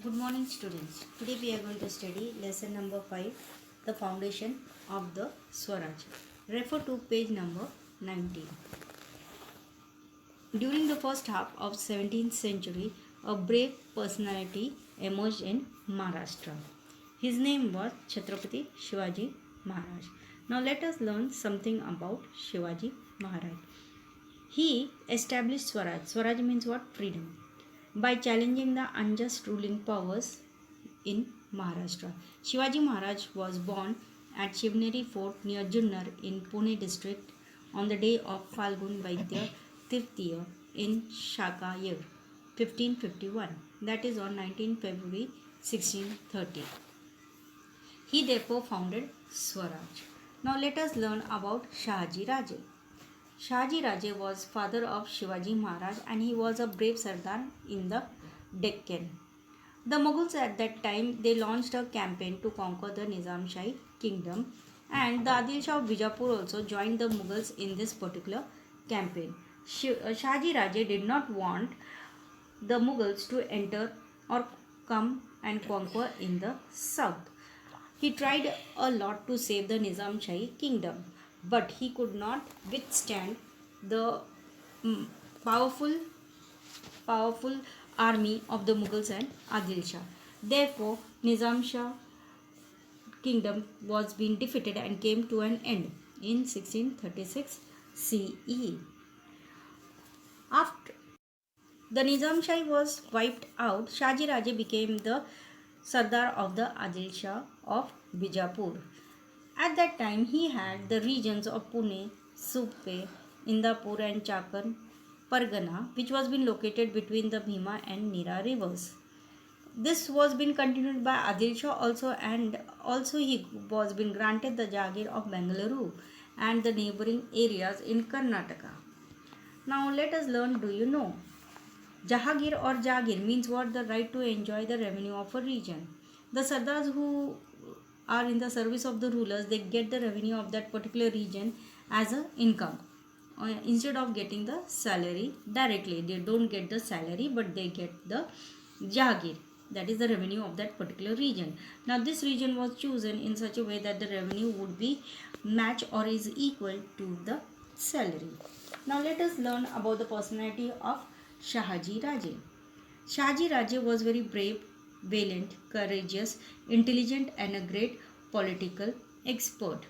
Good morning, students. Today we are going to study lesson number 5, the foundation of the Swaraj. Refer to page number 19. During the first half of 17th century, a brave personality emerged in Maharashtra. His name was Chhatrapati Shivaji Maharaj. Now let us learn something about Shivaji Maharaj. He established Swaraj. Swaraj means what? Freedom. By challenging the unjust ruling powers in Maharashtra. Shivaji Maharaj was born at Shivneri Fort near Junnar in Pune district on the day of Falgun Vaidya Tirtiya in Shaka year 1551, that is on 19 February 1630. He therefore founded Swaraj. Now let us learn about Shahaji Raje. Shahaji Raje was father of Shivaji Maharaj and he was a brave Sardar in the Deccan. The Mughals at that time they launched a campaign to conquer the Nizam Shahi kingdom, and the Adil Shah of Bijapur also joined the Mughals in this particular campaign. Shahaji Raje did not want the Mughals to enter or come and conquer in the south. He tried a lot to save the Nizam Shahi kingdom, but he could not withstand the mm, powerful powerful army of the Mughals and Adil Shah. Therefore, Nizam Shah kingdom was being defeated and came to an end in 1636 CE. After the Nizam Shahi was wiped out, Shaji Raje became the Sardar of the Adil Shah of Bijapur. At that time, he had the regions of Pune, Supe, Indapur, and Chakan Pargana, which was been located between the Bhima and Nira rivers. This was been continued by Adil Shah also, and also he was been granted the Jagir of Bengaluru and the neighboring areas in Karnataka. Now let us learn. Do you know? Jahagir or Jagir means what? The right to enjoy the revenue of a region. The Sardars who are in the service of the rulers, they get the revenue of that particular region as a income. Instead of getting the salary directly, they don't get the salary but they get the Jahagir, that is the revenue of that particular region. Now this region was chosen in such a way that the revenue would be match or is equal to the salary. Now let us learn about the personality of Shahaji Raje. Shahaji Raje was very brave, valiant, courageous, intelligent and a great political expert.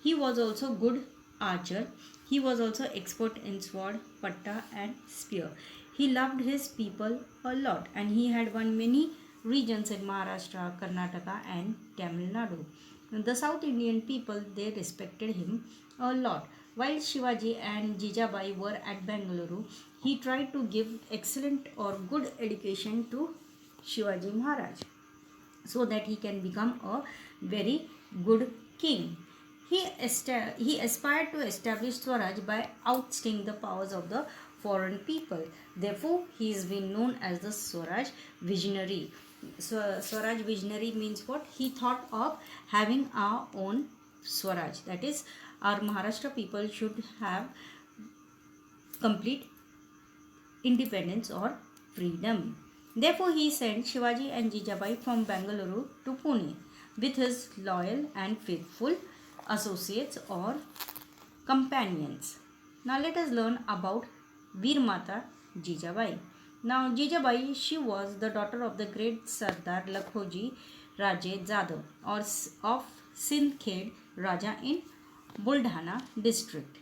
He was also good archer. He was also expert in sword, patta and spear. He loved his people a lot and he had won many regions in Maharashtra, Karnataka and Tamil Nadu. The South Indian people they respected him a lot. While Shivaji and Jijabai were at Bengaluru, he tried to give excellent or good education to Shivaji Maharaj so that he can become a very good king. He aspired to establish Swaraj by ousting the powers of the foreign people. Therefore, he is been known as the Swaraj visionary. So, Swaraj visionary means what? He thought of having our own Swaraj. That is, our Maharashtra people should have complete independence or freedom. Therefore, he sent Shivaji and Jijabai from Bengaluru to Pune with his loyal and faithful associates or companions. Now, let us learn about Veer Mata Jijabai. Now, Jijabai, she was the daughter of the great Sardar Lakhoji Raje Jadhav or of Sindkhed Raja in Buldhana district.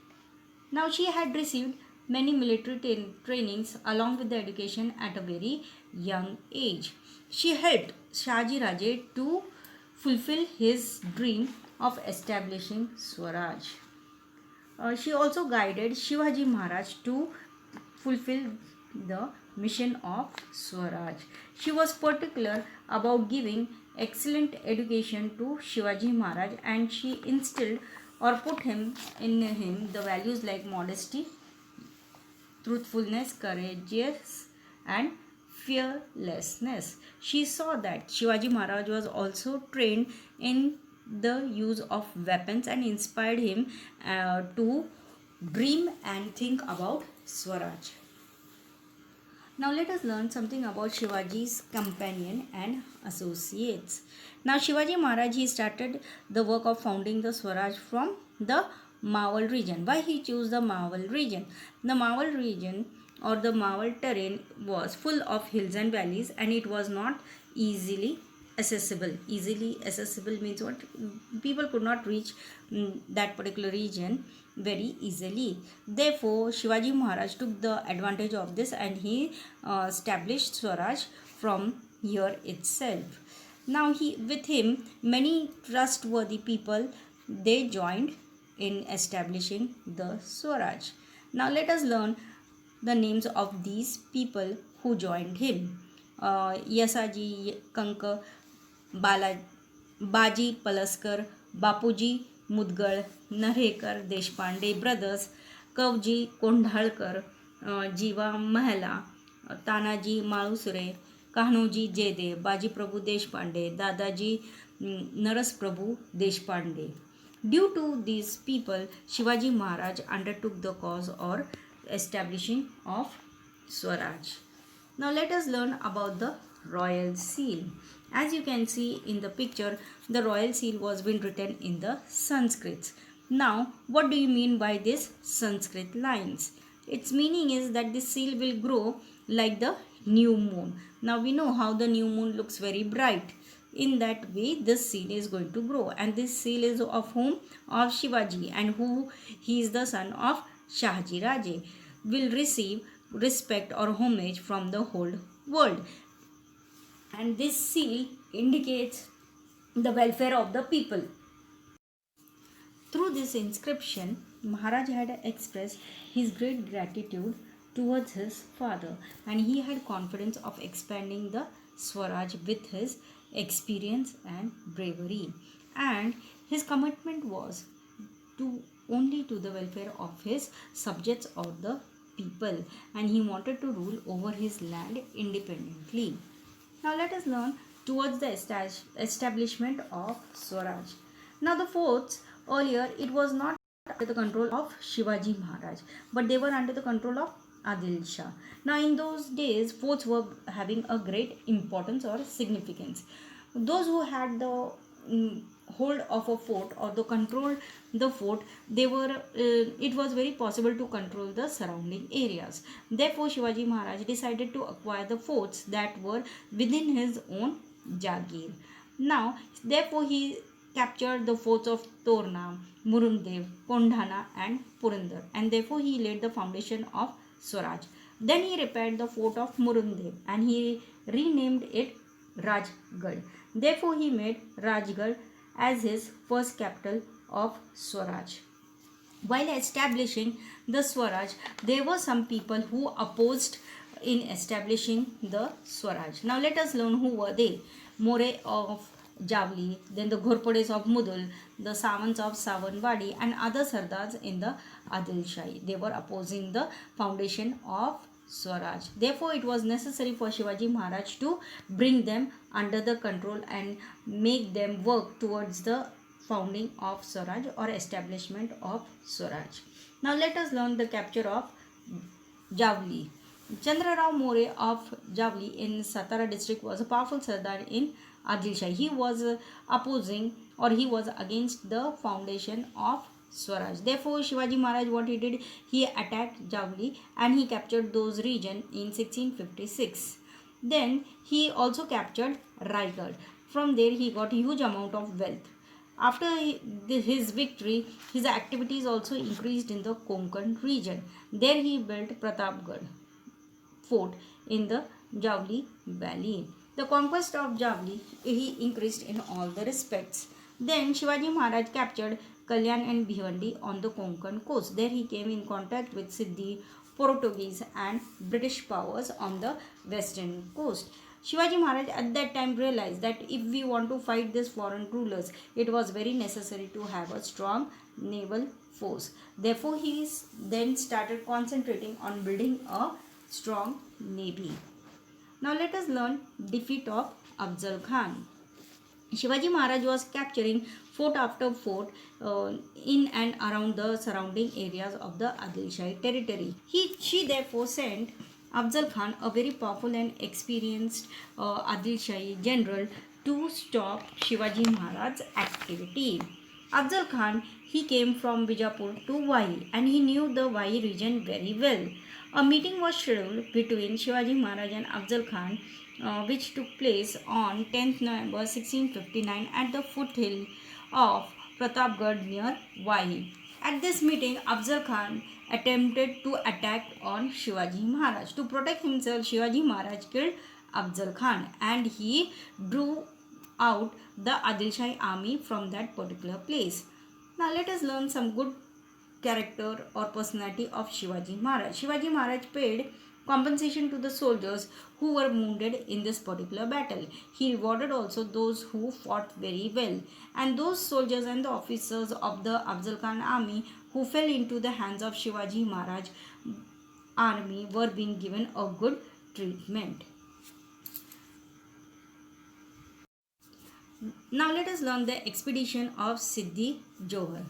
Now, she had received many military trainings along with the education at a very young age. She helped Shahaji Raje to fulfill his dream of establishing Swaraj. She also guided Shivaji Maharaj to fulfill the mission of Swaraj. She was particular about giving excellent education to Shivaji Maharaj and she instilled or put him in him the values like modesty, truthfulness, courageous and fearlessness. She saw that Shivaji Maharaj was also trained in the use of weapons and inspired him to dream and think about Swaraj. Now let us learn something about Shivaji's companion and associates. Now Shivaji Maharaj he started the work of founding the Swaraj from the Mawal region. Why he chose the Mawal region? The Mawal region or the Mawal terrain was full of hills and valleys, and it was not easily accessible. Easily accessible means what? People could not reach that particular region very easily. Therefore, Shivaji Maharaj took the advantage of this, and he established Swaraj from here itself. Now, with him, many trustworthy people they joined in establishing the Swaraj. Now, let us learn the names of these people who joined him. Yasaji Kanka, बाजी पलस्कर, बापूजी मुदगळ, नरेकर Deshpande brothers, कवजी Kondhalkar, जीवा महला, तानाजी माळुसरे, कान्होजी जयदेव, बाजीप्रभू देशपांडे, दादाजी नरसप्रभू Deshpande. Due to these people, Shivaji Maharaj undertook the cause or establishing of Swaraj. Now let us learn about the royal seal. As you can see in the picture, the royal seal was been written in the Sanskrit. Now, what do you mean by this Sanskrit lines? Its meaning is that this seal will grow like the new moon. Now we know how the new moon looks very bright. In that way, this seal is going to grow, and this seal is of whom? Of Shivaji, and who he is the son of Shahaji Raje, will receive respect or homage from the whole world. And this seal indicates the welfare of the people. Through this inscription, Maharaj had expressed his great gratitude towards his father, and he had confidence of expanding the Swaraj with his experience and bravery. And his commitment was to only to the welfare of his subjects or the people, and he wanted to rule over his land independently. Now let us learn towards the establishment of Swaraj. Now the forts earlier it was not under the control of Shivaji Maharaj, but they were under the control of Adil Shah. Now in those days, forts were having a great importance or significance. Those who had the hold of a fort or the control the fort, they were it was very possible to control the surrounding areas. Therefore Shivaji Maharaj decided to acquire the forts that were within his own Jagir. Now therefore he captured the forts of Torna, Murundev, Kondhana and Purandar, and therefore he laid the foundation of Swaraj. Then he repaired the fort of Murundev and he renamed it Rajgarh. Therefore he made Rajgarh as his first capital of Swaraj. While establishing the Swaraj, there were some people who opposed in establishing the Swaraj. Now let us learn who were they. More of Javli, then the Ghorpades of Mudul, the Savants of Savanwadi and other Sardars in the Adil Shahi. They were opposing the foundation of Swaraj. Therefore, it was necessary for Shivaji Maharaj to bring them under the control and make them work towards the founding of Swaraj or establishment of Swaraj. Now let us learn the capture of Javli. Chandra Rao More of Javli in Satara district was a powerful Sardar in Adil Shah. He was opposing or he was against the foundation of Swaraj. Therefore, Shivaji Maharaj, what he did, he attacked Javli and he captured those regions in 1656. Then he also captured Raigad. From there, he got huge amount of wealth. After his victory, his activities also increased in the Konkan region. There he built Pratapgarh fort in the Javli valley. The conquest of Javli, he increased in all the respects. Then Shivaji Maharaj captured Kalyan and Bhivandi on the Konkan coast. There he came in contact with Siddhi, Portuguese and British powers on the western coast. Shivaji Maharaj at that time realized that if we want to fight these foreign rulers, it was very necessary to have a strong naval force. Therefore, he then started concentrating on building a strong navy. Now let us learn defeat of Afzal Khan. Shivaji Maharaj was capturing fort after fort in and around the surrounding areas of the Adil Shahi territory. She therefore sent Afzal Khan, a very powerful and experienced Adil Shahi general, to stop Shivaji Maharaj's activity. Afzal Khan, he came from Bijapur to Wahi and he knew the Wahi region very well. A meeting was scheduled between Shivaji Maharaj and Afzal Khan, which took place on 10th November 1659 at the foothill of Pratapgarh near Wahi. At this meeting, Afzal Khan attempted to attack on Shivaji Maharaj. To protect himself, Shivaji Maharaj killed Afzal Khan and he drew out the Adil Shahi army from that particular place. Now let us learn some good character or personality of Shivaji Maharaj. Shivaji Maharaj paid compensation to the soldiers who were wounded in this particular battle. He rewarded also those who fought very well, and those soldiers and the officers of the Afzal Khan army who fell into the hands of Shivaji Maharaj army were being given a good treatment. Now let us learn the expedition of Siddhi Johar.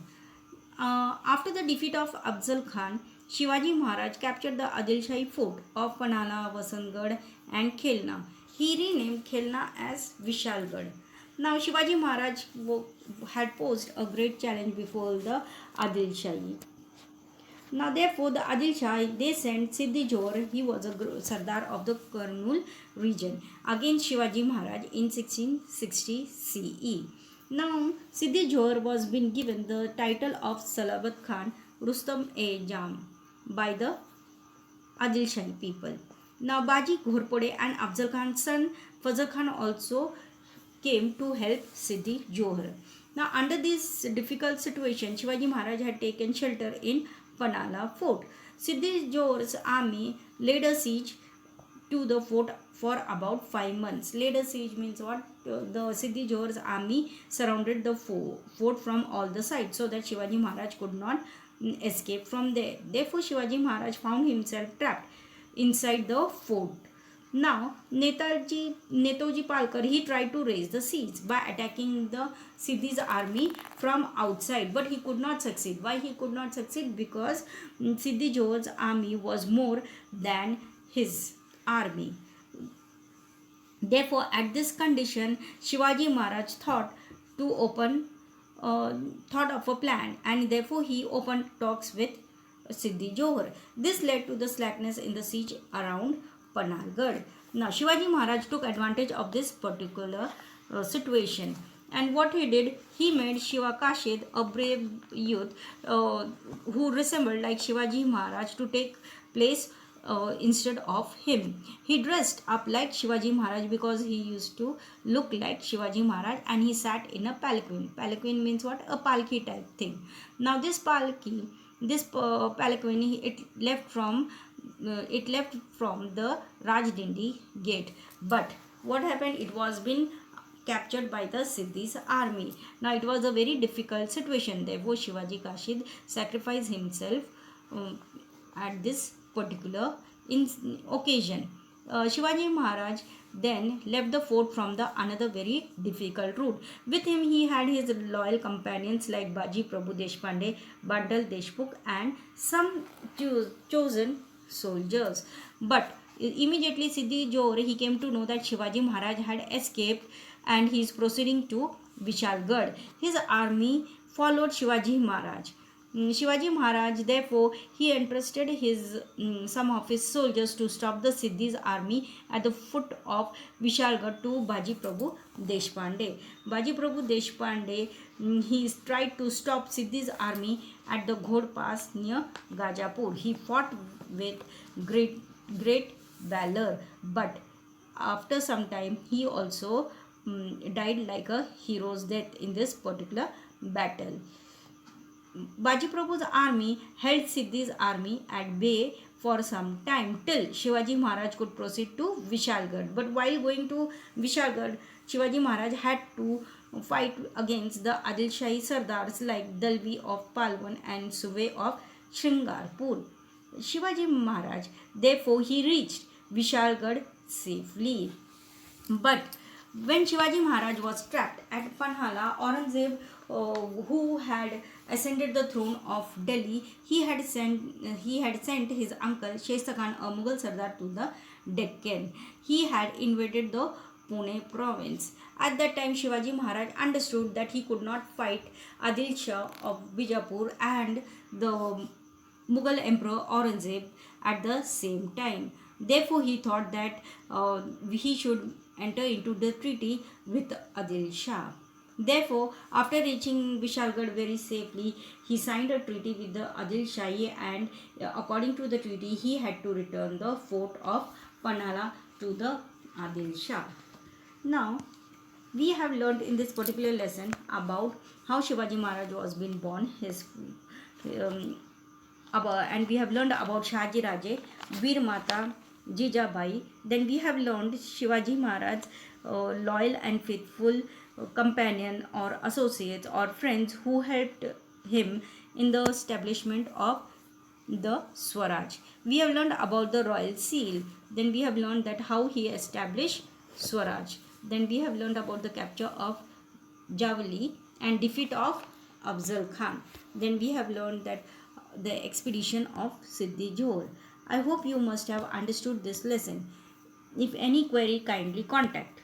After the defeat of Afzal Khan, Shivaji Maharaj captured the Adil Shahi fort of Panhala, Vasantgarh and Khelna. He renamed Khelna as Vishalgarh. Now Shivaji Maharaj had posed a great challenge before the Adil Shahi. Now therefore the Adil Shah, they sent Siddhi Johar, he was a Sardar of the Kurnool region, against Shivaji Maharaj in 1660 CE. Now Siddhi Johar was been given the title of Salabat Khan Rustam-e-Jam by the Adil Shahi people. Now Baji Ghorpade and Afzal Khan's son Fazl Khan also came to help Siddhi Johar. Now under this difficult situation, Shivaji Maharaj had taken shelter in Panhala fort. Siddhi Johar's army laid a siege to the fort for about 5 months. Laid a siege means what? The Siddhi Johar's army surrounded the fort from all the sides so that Shivaji Maharaj could not escape from there. Therefore, Shivaji Maharaj found himself trapped inside the fort. Now, Netaji Palkar, he tried to raise the siege by attacking the Siddhi's army from outside, but he could not succeed. Why he could not succeed? Because Siddhi Johar's army was more than his army. Therefore, at this condition, Shivaji Maharaj thought of a plan, and therefore he opened talks with Siddhi Johar. This led to the slackness in the siege around Panhalgarh. Now Shivaji Maharaj took advantage of this particular situation, and what he did, he made Shiva Kashid, a brave youth who resembled like Shivaji Maharaj, to take place instead of him. He dressed up like Shivaji Maharaj because he used to look like Shivaji Maharaj, and he sat in a palanquin. Palanquin means what? A palki type thing. Now this palanquin, it left from the Rajdindi gate. But what happened? It was been captured by the Siddhi's army. Now it was a very difficult situation. Therefore, Shivaji Kashid sacrificed himself at this particular occasion. Shivaji Maharaj then left the fort from the another very difficult route. With him he had his loyal companions like Baji Prabhu Deshpande, Bandal Deshmukh and some chosen soldiers. But immediately Siddhi Johar, he came to know that Shivaji Maharaj had escaped and he is proceeding to Vishalgarh. His army followed Shivaji Maharaj. Shivaji Maharaj, therefore, he entrusted some of his soldiers to stop the Siddhi's army at the foot of Vishalgarh to Baji Prabhu Deshpande. Baji Prabhu Deshpande, he tried to stop Siddhi's army at the Ghod Pass near Gajapur. He fought with great valor, but after some time he also died like a hero's death in this particular battle. Baji Prabhu's army held Siddhi's army at bay for some time till Shivaji Maharaj could proceed to Vishalgarh. But while going to Vishalgarh, Shivaji Maharaj had to fight against the Adil Shahi Sardars like Dalvi of Palwan and Suve of Shringarpur. Shivaji Maharaj, therefore, he reached Vishalgarh safely. But When Shivaji Maharaj was trapped at Panhala, Aurangzeb, who had ascended the throne of Delhi, he had sent his uncle Shaista Khan, a Mughal Sardar, to the Deccan. He had invaded the Pune province. At that time, Shivaji Maharaj understood that he could not fight Adil Shah of Bijapur and the Mughal Emperor Aurangzeb at the same time. Therefore, he thought that he should enter into the treaty with Adil Shah. Therefore, after reaching Vishalgarh very safely, he signed a treaty with the Adil Shahi, and according to the treaty, he had to return the fort of Panhala to the Adil Shah. Now, we have learned in this particular lesson about how Shivaji Maharaj was being born, his um, and we have learned about Shaji Raje, Veer Mata, Jijabai. Then we have learned Shivaji Maharaj's loyal and faithful companion or associates or friends who helped him in the establishment of the Swaraj. We have learned about the royal seal. Then we have learned that how he established Swaraj. Then we have learned about the capture of Javali and defeat of Afzal Khan. Then we have learned that the expedition of Siddhi Johor. I hope you must have understood this lesson. If any query, kindly contact.